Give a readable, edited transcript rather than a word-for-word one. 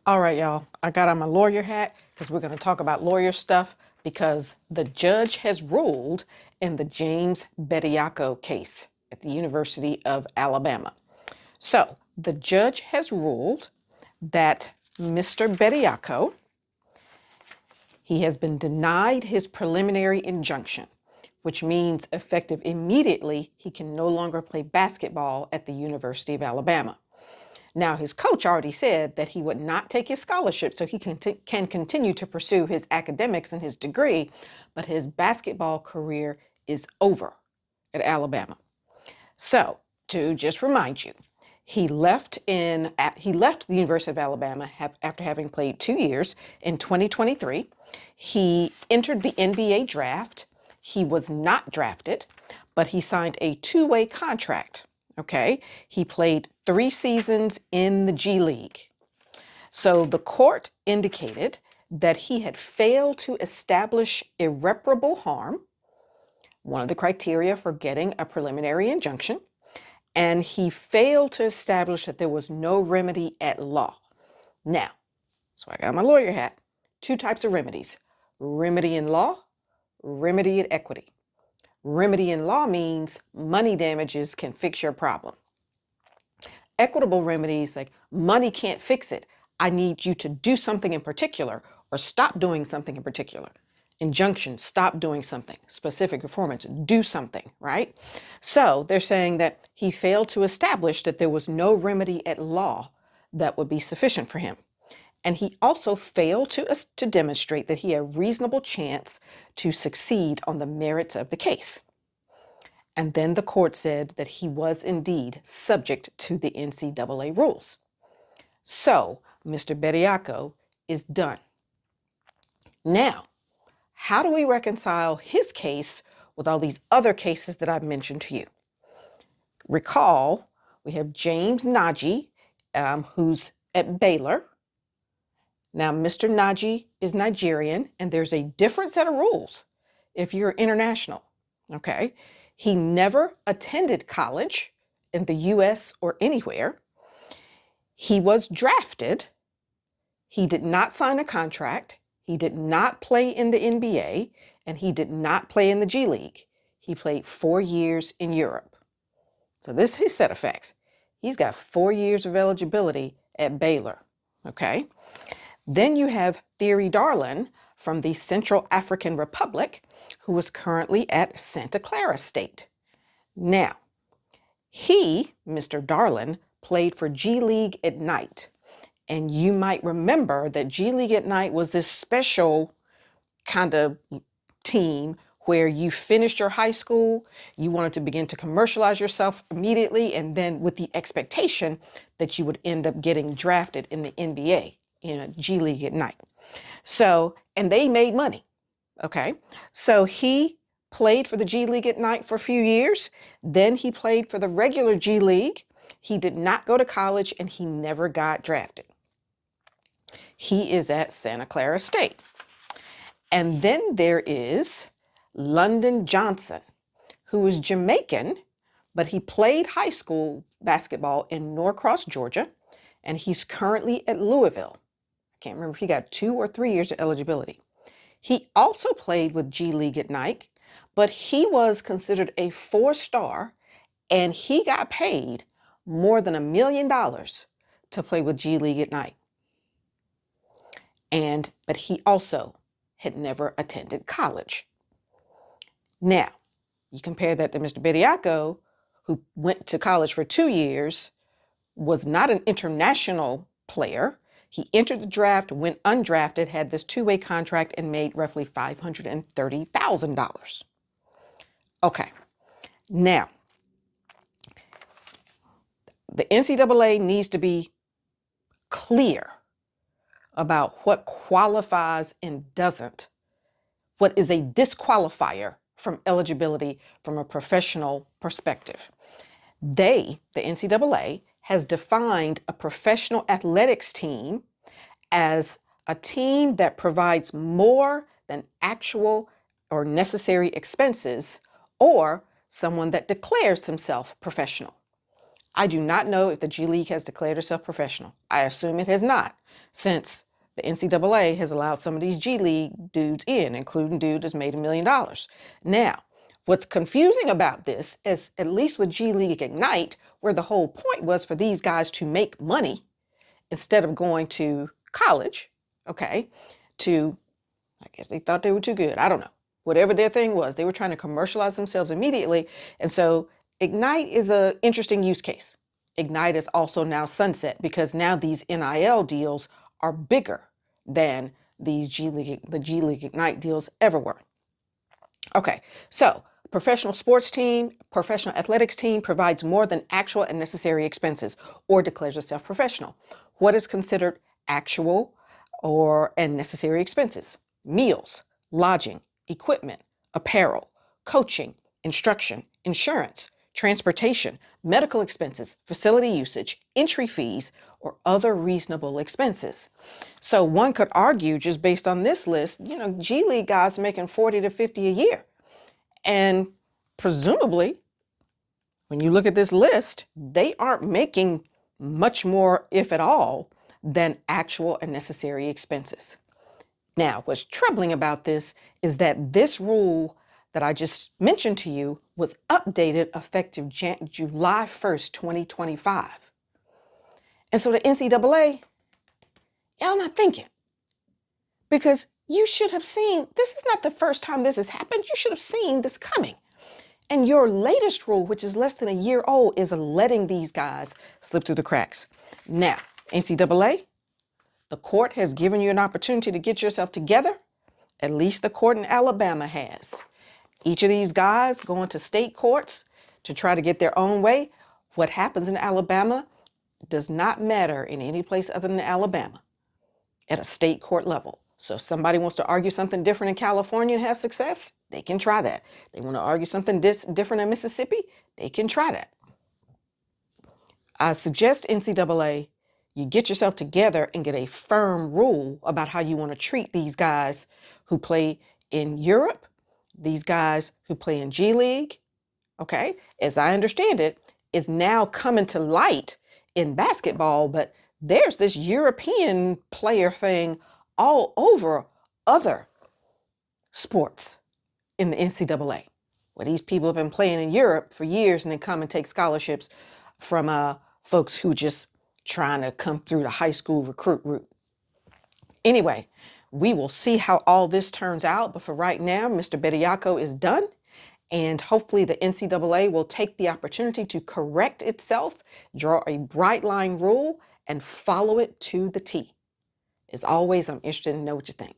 All right, y'all, I got on my lawyer hat because we're going to talk about lawyer stuff because the judge has ruled in the James Bediako case at the University of Alabama. So the judge has ruled that Mr. Bediako, he has been denied his preliminary injunction, which means effective immediately, he can no longer play basketball at the University of Alabama. Now, his coach already said that he would not take his scholarship so he can continue to pursue his academics and his degree, but his basketball career is over at Alabama. So, to just remind you, he left the University of Alabama after having played 2 years in 2023. He entered the NBA draft. He was not drafted, but he signed a two-way contract. Okay, he played 3 seasons in the G League. So the court indicated that he had failed to establish irreparable harm, one of the criteria for getting a preliminary injunction, and he failed to establish that there was no remedy at law. Now, so I got my lawyer hat. 2 types of remedies: remedy in law, remedy in equity. Remedy in law means money damages can fix your problem. Equitable remedies, like money can't fix it. I need you to do something in particular or stop doing something in particular. Injunction, stop doing something. Specific performance, do something, right? So they're saying that he failed to establish that there was no remedy at law that would be sufficient for him. And he also failed to demonstrate that he had a reasonable chance to succeed on the merits of the case. And then the court said that he was indeed subject to the NCAA rules. So Mr. Bediako is done. Now, how do we reconcile his case with all these other cases that I've mentioned to you? Recall, we have James Nnaji, who's at Baylor. Now, Mr. Nnaji is Nigerian, and there's a different set of rules if you're international, okay? He never attended college in the US or anywhere. He was drafted. He did not sign a contract. He did not play in the NBA, and he did not play in the G League. He played 4 years in Europe. So this is his set of facts. He's got 4 years of eligibility at Baylor, okay? Then you have Theory Darlan from the Central African Republic, who is currently at Santa Clara State. Now, Mr. Darlan, played for G League Ignite. And you might remember that G League Ignite was this special kind of team where you finished your high school, you wanted to begin to commercialize yourself immediately, and then with the expectation that you would end up getting drafted in the NBA in a G League Ignite. So, and they made money, okay? So he played for the G League Ignite for a few years. Then he played for the regular G League. He did not go to college, and he never got drafted. He is at Santa Clara State. And then there is London Johnson, who is Jamaican, but he played high school basketball in Norcross, Georgia, and he's currently at Louisville. I can't remember if he got 2 or 3 years of eligibility. He also played with G League Ignite, but he was considered a 4-star, and he got paid more than $1 million to play with G League Ignite. But he also had never attended college. Now, you compare that to Mr. Bediako, who went to college for 2 years, was not an international player. He entered the draft, went undrafted, had this 2-way contract, and made roughly $530,000. Okay, now, the NCAA needs to be clear about what qualifies and doesn't, what is a disqualifier from eligibility from a professional perspective. The NCAA, has defined a professional athletics team as a team that provides more than actual or necessary expenses, or someone that declares himself professional. I do not know if the G League has declared itself professional. I assume it has not, since the NCAA has allowed some of these G League dudes in, including dude that's made $1 million. Now, what's confusing about this is, at least with G League Ignite, where the whole point was for these guys to make money instead of going to college, okay, I guess they thought they were too good. I don't know. Whatever their thing was, they were trying to commercialize themselves immediately. And so Ignite is an interesting use case. Ignite is also now sunset because now these NIL deals are bigger than the G League Ignite deals ever were. Okay, so professional sports team, professional athletics team provides more than actual and necessary expenses or declares itself professional. What is considered actual and necessary expenses? Meals, lodging, equipment, apparel, coaching, instruction, insurance, transportation, medical expenses, facility usage, entry fees, or other reasonable expenses. So one could argue, just based on this list, G League guys making 40 to 50 a year. And presumably, when you look at this list, they aren't making much more, if at all, than actual and necessary expenses. Now, what's troubling about this is that this rule that I just mentioned to you was updated effective July 1st, 2025. And so the NCAA, y'all not thinking. Because you should have seen, this is not the first time this has happened. You should have seen this coming. And your latest rule, which is less than a year old, is letting these guys slip through the cracks. Now, NCAA, the court has given you an opportunity to get yourself together. At least the court in Alabama has. Each of these guys going to state courts to try to get their own way. What happens in Alabama does not matter in any place other than Alabama at a state court level. So if somebody wants to argue something different in California and have success, they can try that. They want to argue something different in Mississippi, they can try that. I suggest NCAA, you get yourself together and get a firm rule about how you want to treat these guys who play in Europe, these guys who play in G League, okay? As I understand it, is now coming to light in basketball, but there's this European player thing all over other sports in the NCAA, where these people have been playing in Europe for years and then come and take scholarships from folks who just trying to come through the high school recruit route. Anyway, we will see how all this turns out, but for right now, Mr. Bediako is done, and hopefully the NCAA will take the opportunity to correct itself, draw a bright line rule, and follow it to the T. As always, I'm interested to know what you think.